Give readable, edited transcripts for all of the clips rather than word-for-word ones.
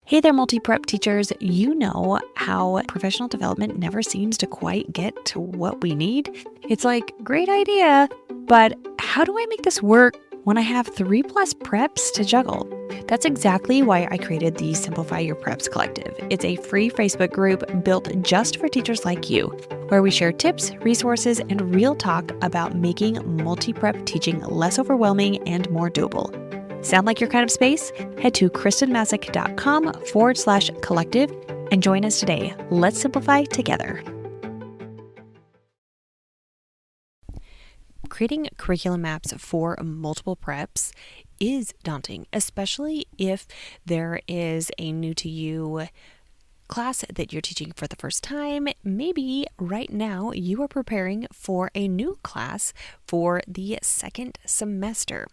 Hey there, multi-prep teachers. You know how professional development never seems to quite get to what we need? It's like, great idea, but how do I make this work when I have 3+ preps to juggle? That's exactly why I created the Simplify Your Preps Collective. It's a free Facebook group built just for teachers like you, where we share tips, resources, and real talk about making multi-prep teaching less overwhelming and more doable. Sound like your kind of space? Head to kristenmasick.com/collective and join us today. Let's simplify together. Creating curriculum maps for multiple preps is daunting, especially if there is a new to you class that you're teaching for the first time. Maybe right now you are preparing for a new class for the second semester.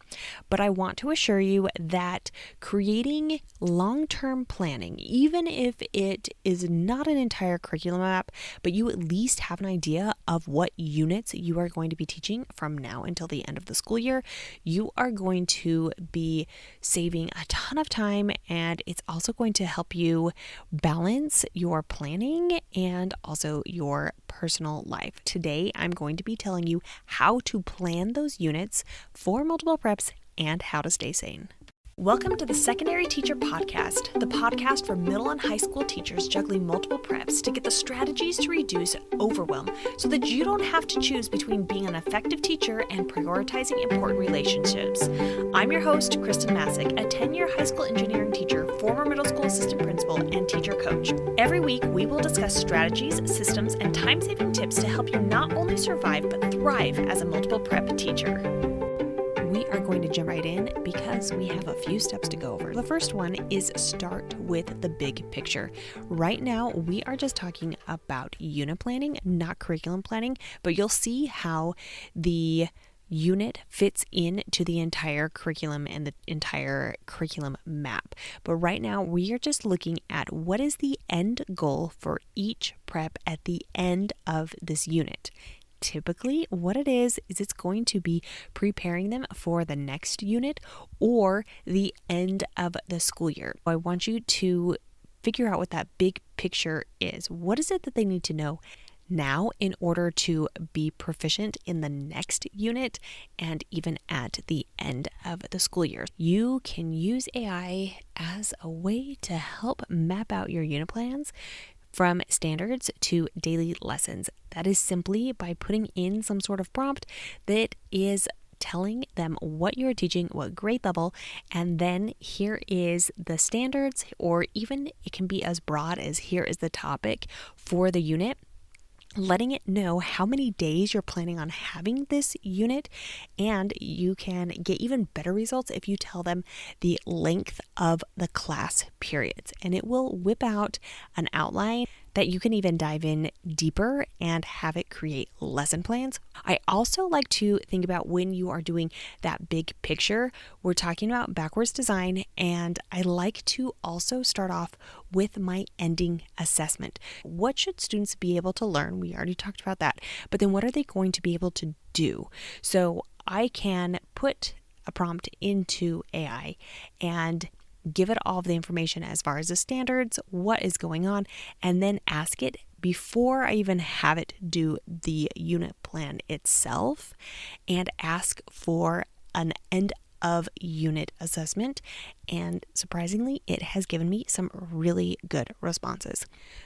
But I want to assure you that creating long-term planning, even if it is not an entire curriculum map, but you at least have an idea of what units you are going to be teaching from now until the end of the school year, you are going to be saving a ton of time, and it's also going to help you balance your planning and also your personal life. Today, I'm going to be telling you how to plan those units for multiple preps and how to stay sane. Welcome to the Secondary Teacher Podcast, the podcast for middle and high school teachers juggling multiple preps to get the strategies to reduce overwhelm so that you don't have to choose between being an effective teacher and prioritizing important relationships. I'm your host, Kristen Masick, a 10-year high school engineering teacher, former middle school assistant principal, and teacher coach. Every week, we will discuss strategies, systems, and time-saving tips to help you not only survive but thrive as a multiple prep teacher. We are going to jump right in because we have a few steps to go over. The first one is start with the big picture. Right now, we are just talking about unit planning, not curriculum planning, but you'll see how the unit fits into the entire curriculum and the entire curriculum map. But right now, we are just looking at what is the end goal for each prep at the end of this unit. Typically, what it is it's going to be preparing them for the next unit or the end of the school year. I want you to figure out what that big picture is. What is it that they need to know now in order to be proficient in the next unit and even at the end of the school year? You can use AI as a way to help map out your unit plans from standards to daily lessons. That is simply by putting in some sort of prompt that is telling them what you're teaching, what grade level, and then here is the standards, or even it can be as broad as here is the topic for the unit, letting it know how many days you're planning on having this unit, and you can get even better results if you tell them the length of the class periods, and it will whip out an outline that you can even dive in deeper and have it create lesson plans. I also like to think about when you are doing that big picture, we're talking about backwards design, and I like to also start off with my ending assessment. What should students be able to learn? We already talked about that, but then what are they going to be able to do? So I can put a prompt into AI and give it all of the information as far as the standards, what is going on, and then ask it before I even have it do the unit plan itself, and ask for an end of unit assessment. And surprisingly, it has given me some really good responses.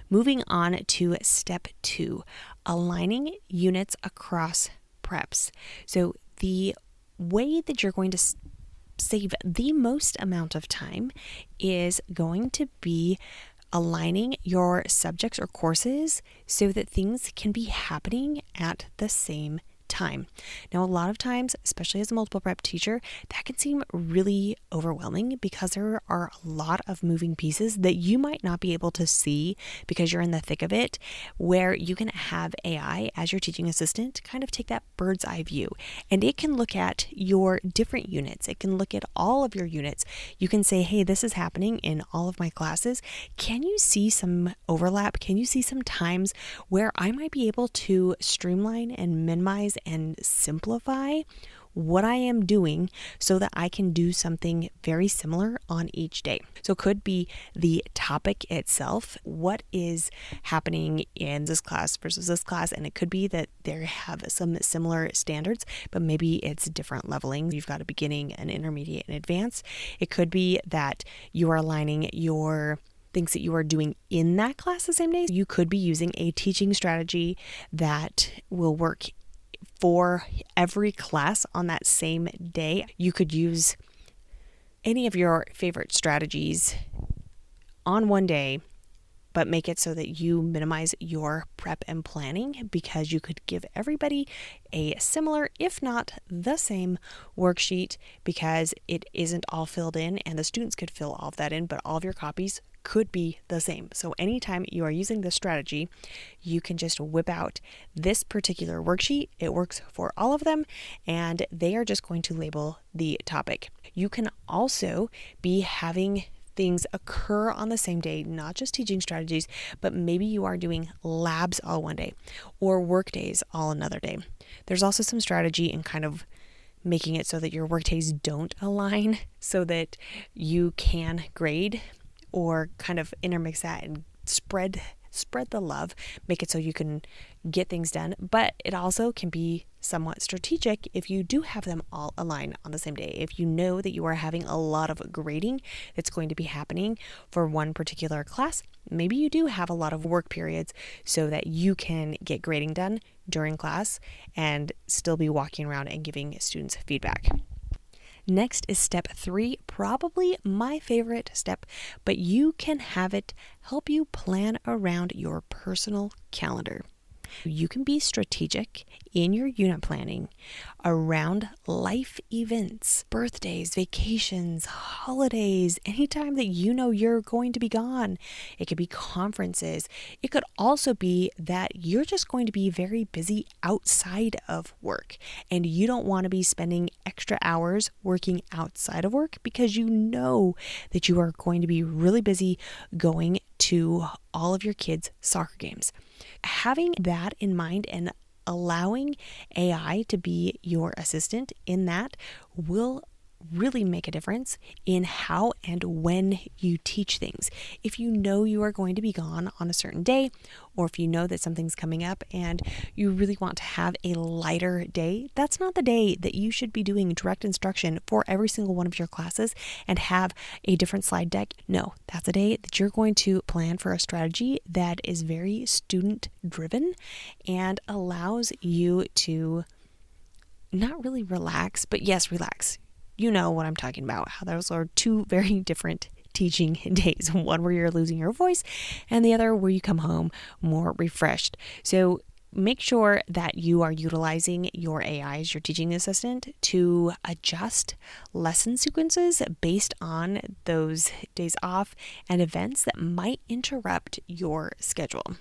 Moving on to step 2, aligning units across preps. So the way that you're going to save the most amount of time is going to be aligning your subjects or courses so that things can be happening at the same time. Now, a lot of times, especially as a multiple prep teacher, that can seem really overwhelming because there are a lot of moving pieces that you might not be able to see because you're in the thick of it, where you can have AI as your teaching assistant kind of take that bird's eye view, and it can look at your different units. It can look at all of your units. You can say, hey, this is happening in all of my classes. Can you see some overlap? Can you see some times where I might be able to streamline and minimize and simplify what I am doing so that I can do something very similar on each day. So it could be the topic itself. What is happening in this class versus this class? And it could be that they have some similar standards, but maybe it's different leveling. You've got a beginning, an intermediate, and advanced. It could be that you are aligning your things that you are doing in that class the same day. You could be using a teaching strategy that will work for every class on that same day. You could use any of your favorite strategies on one day, but make it so that you minimize your prep and planning, because you could give everybody a similar, if not the same, worksheet, because it isn't all filled in, and the students could fill all of that in, but all of your copies could be the same. So anytime you are using this strategy, you can just whip out this particular worksheet. It works for all of them, and they are just going to label the topic. You can also be having things occur on the same day, not just teaching strategies, but maybe you are doing labs all one day or work days all another day. There's also some strategy in kind of making it so that your work days don't align so that you can grade, or kind of intermix that and spread the love, make it so you can get things done. But it also can be somewhat strategic if you do have them all aligned on the same day. If you know that you are having a lot of grading that's going to be happening for one particular class, maybe you do have a lot of work periods so that you can get grading done during class and still be walking around and giving students feedback. Next is step 3, probably my favorite step, but you can have it help you plan around your personal calendar. You can be strategic in your unit planning around life events, birthdays, vacations, holidays, anytime that you know you're going to be gone. It could be conferences. It could also be that you're just going to be very busy outside of work, and you don't want to be spending extra hours working outside of work because you know that you are going to be really busy going to all of your kids' soccer games. Having that in mind and allowing AI to be your assistant in that will really make a difference in how and when you teach things. If you know you are going to be gone on a certain day, or if you know that something's coming up and you really want to have a lighter day, that's not the day that you should be doing direct instruction for every single one of your classes and have a different slide deck. No, that's a day that you're going to plan for a strategy that is very student driven and allows you to not really relax, but yes, relax. You know what I'm talking about, how those are two very different teaching days. One where you're losing your voice, and the other where you come home more refreshed. So make sure that you are utilizing your AI as your teaching assistant to adjust lesson sequences based on those days off and events that might interrupt your schedule.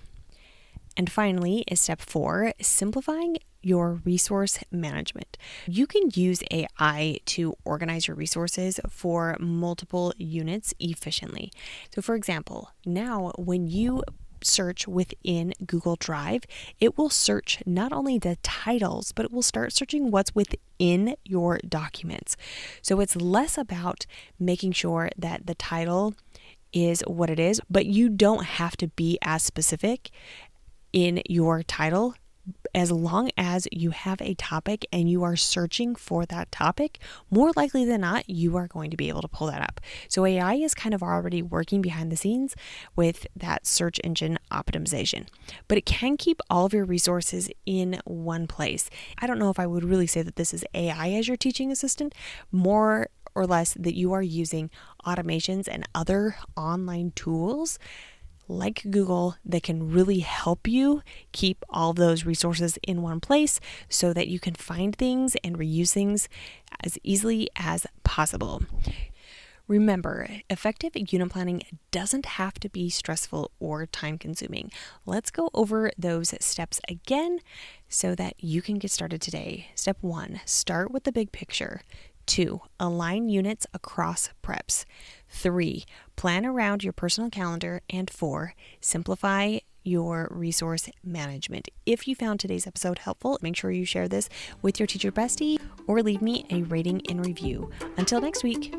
And finally is step 4, simplifying your resource management. You can use AI to organize your resources for multiple units efficiently. So for example, now when you search within Google Drive, it will search not only the titles, but it will start searching what's within your documents. So it's less about making sure that the title is what it is, but you don't have to be as specific in your title. As long as you have a topic and you are searching for that topic, more likely than not, you are going to be able to pull that up. So AI is kind of already working behind the scenes with that search engine optimization, but it can keep all of your resources in one place. I don't know if I would really say that this is AI as your teaching assistant, more or less that you are using automations and other online tools like Google that can really help you keep all those resources in one place so that you can find things and reuse things as easily as possible. Remember, effective unit planning doesn't have to be stressful or time consuming. Let's go over those steps again so that you can get started today. Step 1, start with the big picture. 2, align units across preps. 3, plan around your personal calendar. And 4, simplify your resource management. If you found today's episode helpful, make sure you share this with your teacher bestie or leave me a rating and review. Until next week.